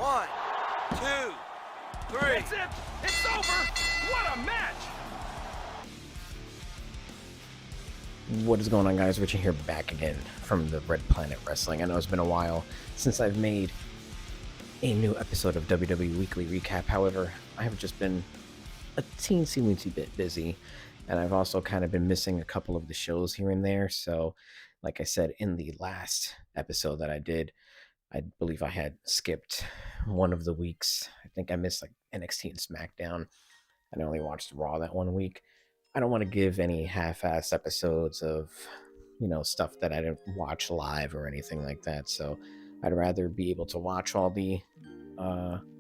1, 2, 3. That's it. It's over. What a match. What is going on, guys? Richard here, back again from the Red Planet Wrestling. I know it's been a while since I've made a new episode of WWE Weekly Recap. However, I have just been a teensy bit busy, and I've also kind of been missing a couple of the shows here and there. So, like I said in the last episode that I did, I believe I had skipped one of the weeks. I think I missed like NXT and SmackDown, and I only watched Raw that one week. I don't want to give any half-assed episodes of, stuff that I didn't watch live or anything like that. So I'd rather be able to watch all the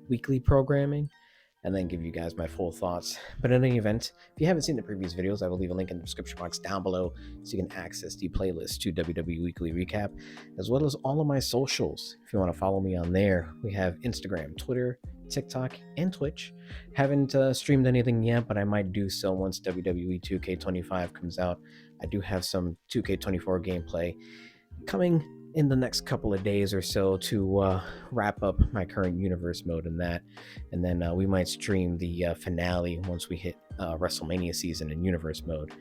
weekly programming and then give you guys my full thoughts. But in any event, if you haven't seen the previous videos, I will leave a link in the description box down below so you can access the playlist to WWE Weekly Recap, as well as all of my socials. If you want to follow me on there, we have Instagram, Twitter, TikTok, and Twitch. Haven't streamed anything yet, but I might do so once WWE 2K25 comes out. I do have some 2K24 gameplay coming in the next couple of days or so to wrap up my current universe mode in that, and then we might stream the finale once we hit WrestleMania season in universe mode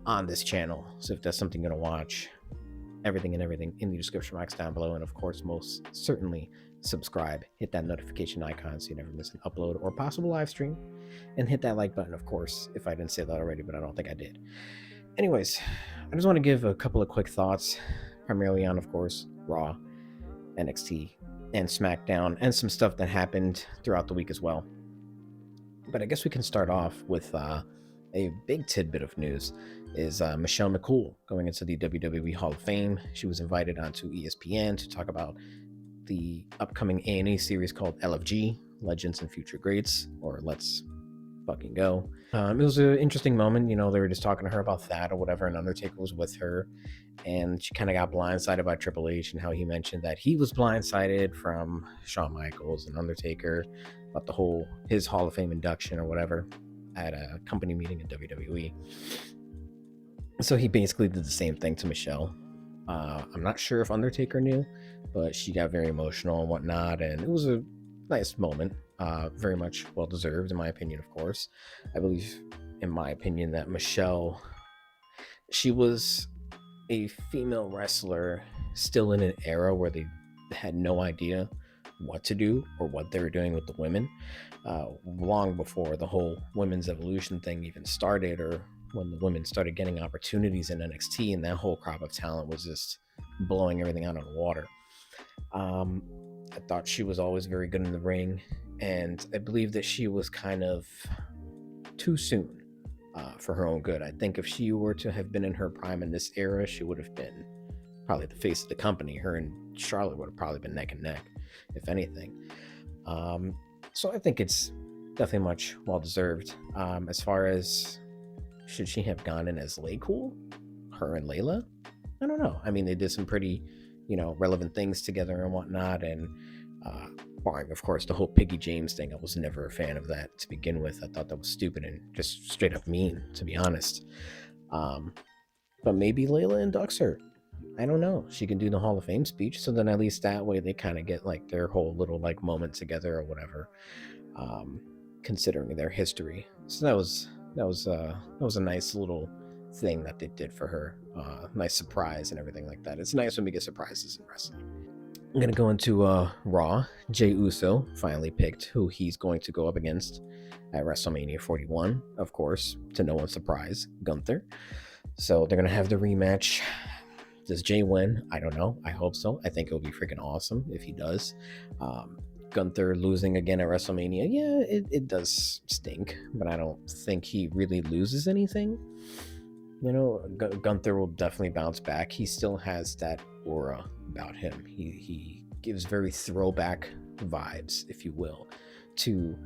on this channel. So if that's something you're gonna watch, everything in the description box down below, and of course most certainly subscribe, hit that notification icon so you never miss an upload or possible live stream, and hit that like button, of course, if I didn't say that already, but I don't think I did. Anyways, I just want to give a couple of quick thoughts, primarily on, of course, Raw, NXT, and SmackDown, and some stuff that happened throughout the week as well. But I guess we can start off with a big tidbit of news is Michelle McCool going into the WWE Hall of Fame. She was invited onto ESPN to talk about the upcoming A&E series called LFG, Legends and Future Greats, or Let's Fucking Go. It was an interesting moment. They were just talking to her about that or whatever, and Undertaker was with her, and she kind of got blindsided by Triple H and how he mentioned that he was blindsided from Shawn Michaels and Undertaker about his Hall of Fame induction or whatever at a company meeting in WWE. So he basically did the same thing to Michelle. I'm not sure if Undertaker knew, but she got very emotional and whatnot, and it was a nice moment. Very much well-deserved, in my opinion, of course. I believe, in my opinion, that Michelle, she was a female wrestler still in an era where they had no idea what to do or what they were doing with the women, long before the whole women's evolution thing even started, or when the women started getting opportunities in NXT, and that whole crop of talent was just blowing everything out of the water. I thought she was always very good in the ring, and I believe that she was kind of too soon for her own good. I think if she were to have been in her prime in this era, she would have been probably the face of the company. Her and Charlotte would have probably been neck and neck, if anything. So I think it's definitely much well-deserved. As far as should she have gone in as Cool, her and Layla? I don't know. I mean, they did some pretty, relevant things together and whatnot, and barring, of course, the whole Piggy James thing. I was never a fan of that to begin with. I thought that was stupid and just straight up mean, to be honest. But maybe Layla inducts her. I don't know. She can do the Hall of Fame speech, so then at least that way they kind of get like their whole little like moment together or whatever, considering their history. So that was a nice little thing that they did for her. Nice surprise and everything like that. It's nice when we get surprises in wrestling. I'm gonna go into Raw. Jey Uso finally picked who he's going to go up against at WrestleMania 41, of course, to no one's surprise, Gunther. So they're gonna have the rematch. Does Jey win? I don't know. I hope so. I think it'll be freaking awesome if he does. Gunther losing again at WrestleMania, yeah, it does stink, but I don't think he really loses anything. Gunther will definitely bounce back. He still has that aura about him. He gives very throwback vibes, if you will, to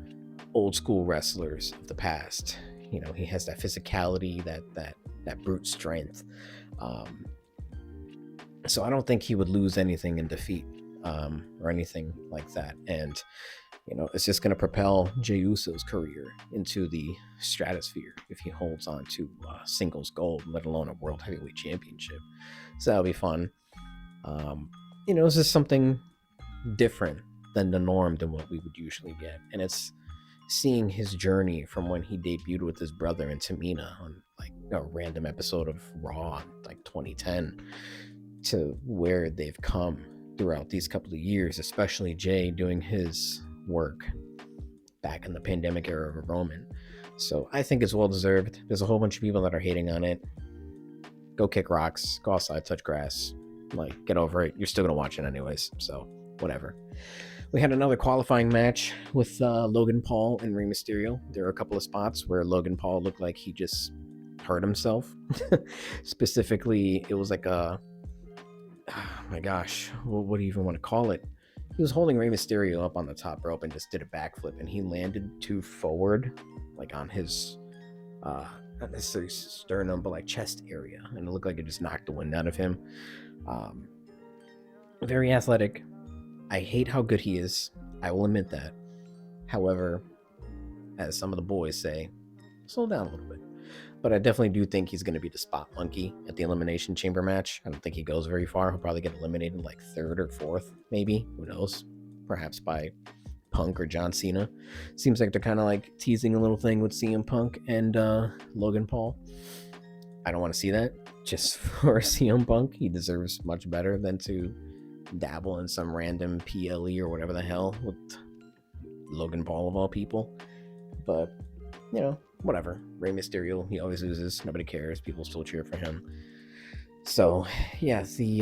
old school wrestlers of the past. He has that physicality, that brute strength. So I don't think he would lose anything in defeat, or anything like that. And it's just going to propel Jey Uso's career into the stratosphere if he holds on to singles gold, let alone a World Heavyweight Championship. So that'll be fun. It's just something different than the norm than what we would usually get. And it's seeing his journey from when he debuted with his brother and Tamina on like a random episode of Raw like 2010 to where they've come throughout these couple of years, especially Jay doing his work back in the pandemic era of Roman. So I think it's well deserved. There's a whole bunch of people that are hating on it. Go kick rocks, go outside, touch grass, like get over it. You're still gonna watch it anyways, so whatever. We had another qualifying match with Logan Paul and Rey Mysterio. There were a couple of spots where Logan Paul looked like he just hurt himself. Specifically, it was like a, oh my gosh, what do you even want to call it? He was holding Rey Mysterio up on the top rope and just did a backflip, and he landed too forward, like on his, not necessarily sternum, but like chest area, and it looked like it just knocked the wind out of him. Very athletic. I hate how good he is. I will admit that. However, as some of the boys say, slow down a little bit. But I definitely do think he's going to be the spot monkey at the Elimination Chamber match. I don't think he goes very far. He'll probably get eliminated like 3rd or 4th, maybe. Who knows? Perhaps by Punk or John Cena. Seems like they're kind of like teasing a little thing with CM Punk and Logan Paul. I don't want to see that. Just for CM Punk, he deserves much better than to dabble in some random PLE or whatever the hell with Logan Paul of all people. But, you know, whatever. Rey Mysterio, he always loses. Nobody cares. People still cheer for him. So, yeah, the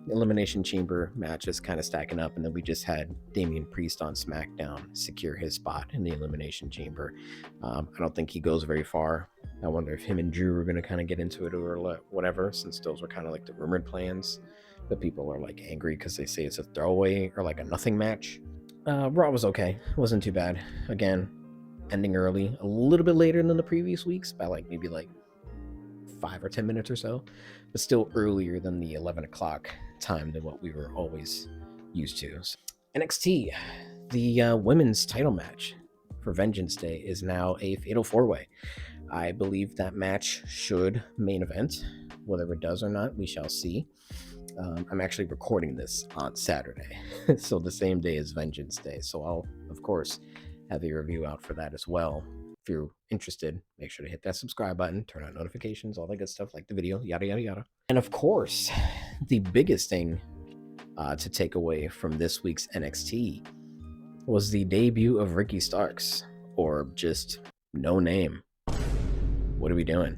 Elimination Chamber match is kind of stacking up. And then we just had Damian Priest on SmackDown secure his spot in the Elimination Chamber. I don't think he goes very far. I wonder if him and Drew are going to kind of get into it or whatever, since those were kind of like the rumored plans. But people are like angry because they say it's a throwaway or like a nothing match. Raw was okay. It wasn't too bad. Again, ending early, a little bit later than the previous weeks by like maybe like 5 or 10 minutes or so, but still earlier than the 11 o'clock time than what we were always used to. NXT, the women's title match for Vengeance Day is now a fatal 4-way. I believe that match should main event. Whether it does or not, we shall see. I'm actually recording this on Saturday, so the same day as Vengeance Day. So I'll, of course, have a review out for that as well. If you're interested, make sure to hit that subscribe button, turn on notifications, all that good stuff, like the video, yada, yada, yada. And of course, the biggest thing to take away from this week's NXT was the debut of Ricky Starks, or just no name. What are we doing?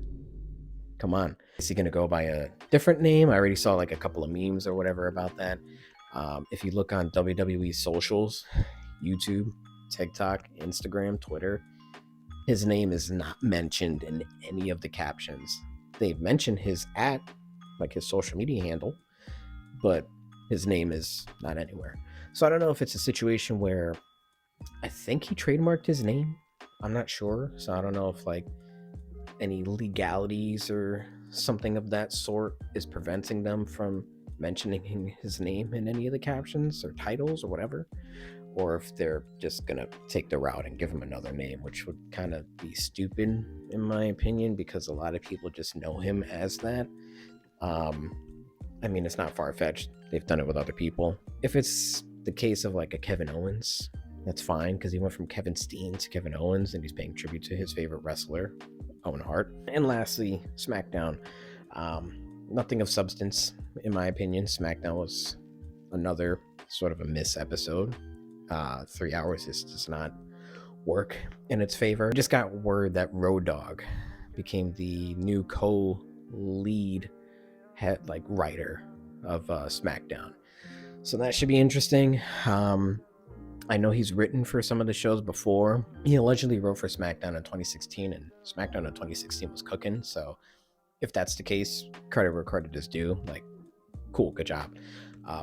Come on. Is he going to go by a different name? I already saw like a couple of memes or whatever about that. If you look on WWE socials, YouTube, TikTok, Instagram, Twitter, his name is not mentioned in any of the captions. They've mentioned his like his social media handle, but his name is not anywhere. So I don't know if it's a situation where I think he trademarked his name. I'm not sure. So I don't know if like any legalities or something of that sort is preventing them from mentioning his name in any of the captions or titles or whatever, or if they're just gonna take the route and give him another name, which would kind of be stupid in my opinion, because a lot of people just know him as that. I mean, it's not far-fetched. They've done it with other people. If it's the case of like a Kevin Owens, that's fine, because he went from Kevin Steen to Kevin Owens, and he's paying tribute to his favorite wrestler, Owen Hart. And lastly, SmackDown. Nothing of substance, in my opinion. SmackDown was another sort of a miss episode. 3 hours just does not work in its favor. Just got word that Road Dogg became the new co-lead writer of SmackDown. So that should be interesting. I know he's written for some of the shows before. He allegedly wrote for SmackDown in 2016, and SmackDown in 2016 was cooking. So if that's the case, credit where credit is due. Like, cool, good job.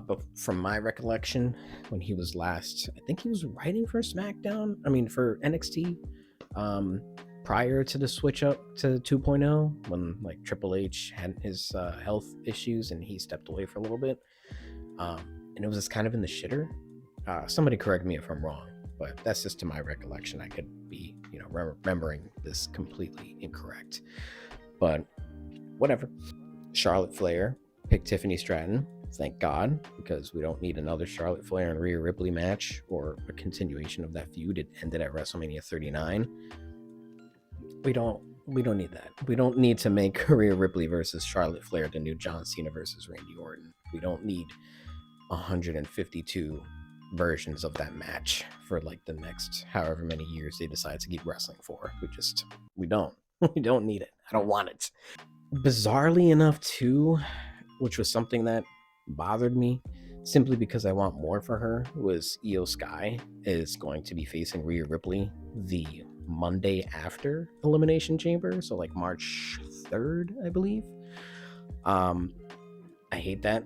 But from my recollection, when he was last, I think he was writing for for NXT, prior to the switch up to 2.0, when like Triple H had his health issues and he stepped away for a little bit. And it was just kind of in the shitter. Somebody correct me if I'm wrong, but that's just to my recollection. I could be, remembering this completely incorrect, but whatever. Charlotte Flair picked Tiffany Stratton Thank God, because we don't need another Charlotte Flair and Rhea Ripley match or a continuation of that feud. It ended at WrestleMania 39. We don't need that. We don't need to make Rhea Ripley versus Charlotte Flair the new John Cena versus Randy Orton. We don't need 152 versions of that match for like the next however many years they decide to keep wrestling for. We don't. We don't need it. I don't want it. Bizarrely enough, too, which was something that bothered me simply because I want more for her, was Io Sky is going to be facing Rhea Ripley the Monday after Elimination Chamber, so like March 3rd, I believe. I hate that.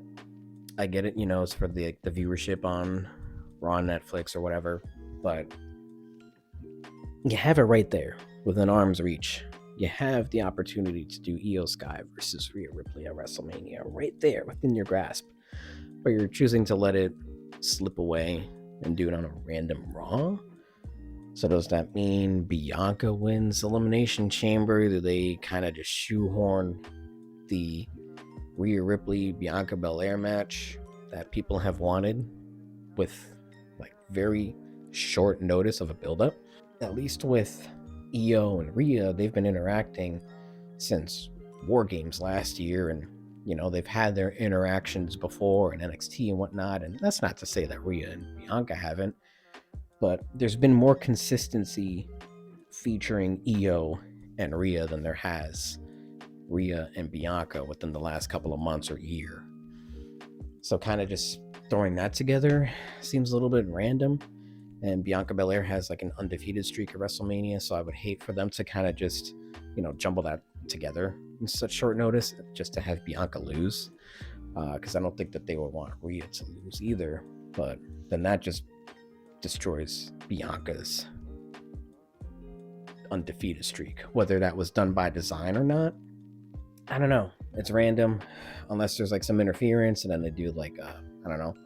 I get it, it's for the viewership on Raw, Netflix, or whatever, but you have it right there within arm's reach. You have the opportunity to do Io Sky versus Rhea Ripley at WrestleMania right there within your grasp, but you're choosing to let it slip away and do it on a random Raw. So does that mean Bianca wins Elimination Chamber? Do they kind of just shoehorn the Rhea Ripley Bianca Belair match that people have wanted with like very short notice of a buildup? At least with Io and Rhea, they've been interacting since War Games last year, and they've had their interactions before in NXT and whatnot, and that's not to say that Rhea and Bianca haven't, but there's been more consistency featuring Io and Rhea than there has Rhea and Bianca within the last couple of months or year. So kind of just throwing that together seems a little bit random. And Bianca Belair has like an undefeated streak at WrestleMania, so I would hate for them to kind of just, jumble that together in such short notice just to have Bianca lose. Because I don't think that they would want Rhea to lose either. But then that just destroys Bianca's undefeated streak. Whether that was done by design or not, I don't know. It's random, unless there's like some interference, and then they do like a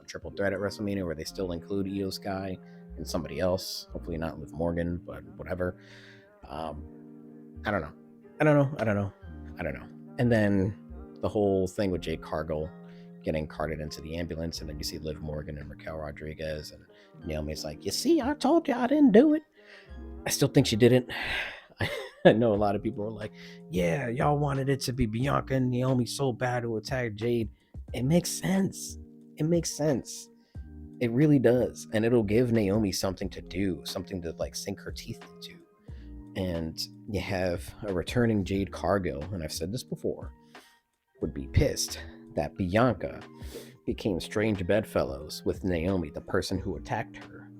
triple threat at WrestleMania where they still include Io Sky and somebody else. Hopefully not Liv Morgan, but whatever. I don't know. And then the whole thing with Jade Cargill getting carted into the ambulance, and then you see Liv Morgan and Raquel Rodriguez, and Naomi's like, you see, I told you I didn't do it. I still think she didn't. I know a lot of people were like, yeah, y'all wanted it to be Bianca and Naomi so bad to attack Jade. It makes sense. It really does. And it'll give Naomi something to do, something to like sink her teeth into. And you have a returning Jade Cargill, and I've said this before, would be pissed that Bianca became strange bedfellows with Naomi, the person who attacked her.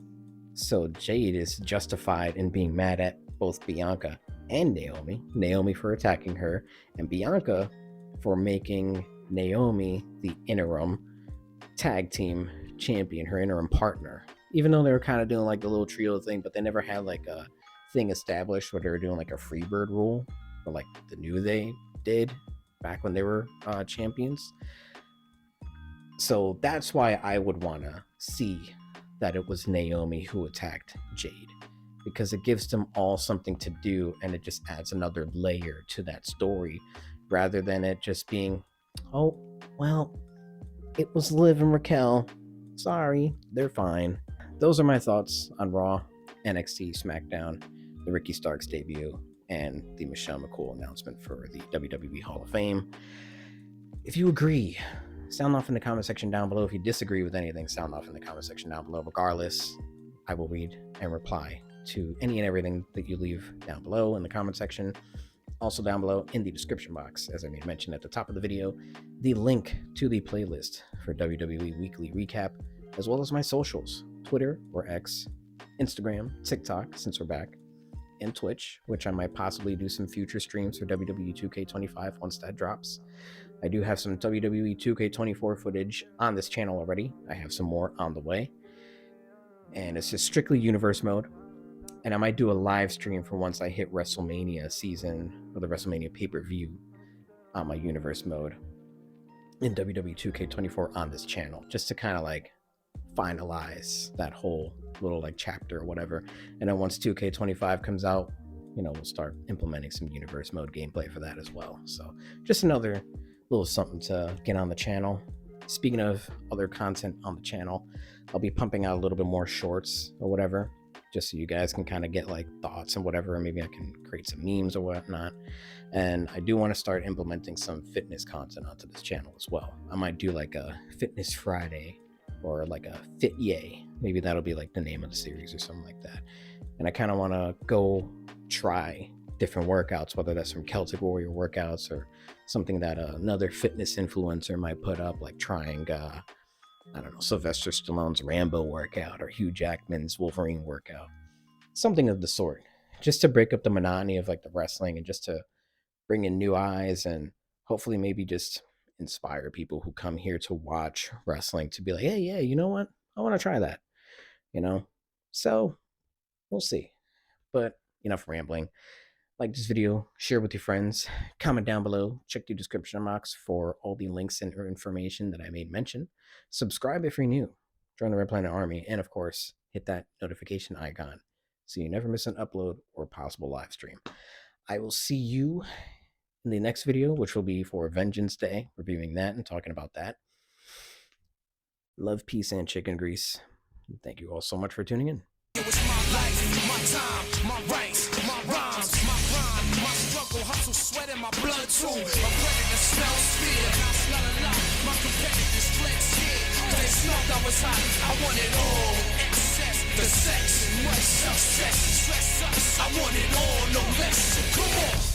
So Jade is justified in being mad at both Bianca and Naomi for attacking her, and Bianca for making Naomi the interim tag team champion, her interim partner. Even though they were kind of doing like the little trio thing, but they never had like a thing established where they were doing like a Freebird rule, or like the New Day did back when they were champions. So that's why I would want to see that it was Naomi who attacked Jade, because it gives them all something to do, and it just adds another layer to that story, rather than it just being, oh, well, it was Liv and Raquel. Sorry, they're fine. Those are my thoughts on Raw, NXT, SmackDown, the Ricky Starks debut, and the Michelle McCool announcement for the WWE Hall of Fame. If you agree, sound off in the comment section down below. If you disagree with anything, sound off in the comment section down below. Regardless, I will read and reply to any and everything that you leave down below in the comment section. Also down below in the description box, as I made mention at the top of the video, the link to the playlist for WWE Weekly Recap, as well as my socials, Twitter or X, Instagram, TikTok, since we're back, and Twitch, which I might possibly do some future streams for WWE 2K25 once that drops. I do have some WWE 2K24 footage on this channel already. I have some more on the way. And it's just strictly universe mode. And I might do a live stream for once I hit WrestleMania season, or the WrestleMania pay-per-view on my universe mode in WWE 2K24 on this channel, just to kind of like finalize that whole little like chapter or whatever. And then once 2K25 comes out, we'll start implementing some universe mode gameplay for that as well. So just another little something to get on the channel. Speaking of other content on the channel, I'll be pumping out a little bit more shorts or whatever, just so you guys can kind of get like thoughts and whatever, and maybe I can create some memes or whatnot. And I do want to start implementing some fitness content onto this channel as well. I might do like a Fitness Friday or like a Fit Yay. Maybe that'll be like the name of the series or something like that. And I kind of want to go try different workouts, whether that's from Celtic Warrior workouts or something that another fitness influencer might put up, like trying I don't know, Sylvester Stallone's Rambo workout or Hugh Jackman's Wolverine workout, something of the sort, just to break up the monotony of like the wrestling and just to bring in new eyes and hopefully maybe just inspire people who come here to watch wrestling to be like, hey, yeah, you know what, I want to try that, you know. So we'll see. But enough rambling. Like this video, share with your friends, comment down below, check the description box for all the links and information that I made mention. Subscribe if you're new, join the Red Planet Army, and of course, hit that notification icon so you never miss an upload or possible live stream. I will see you in the next video, which will be for Vengeance Day, reviewing that and talking about that. Love, peace, and chicken grease. Thank you all so much for tuning in. It was my life, my time, my rights, my rhymes, my grind, my struggle, hustle, sweat in my blood too. My predator smells fear, I smell a lot. My competitors flex here, they smelled I was hot. I want it all, excess, the sex, much success, stress us. I want it all, no less. Come on.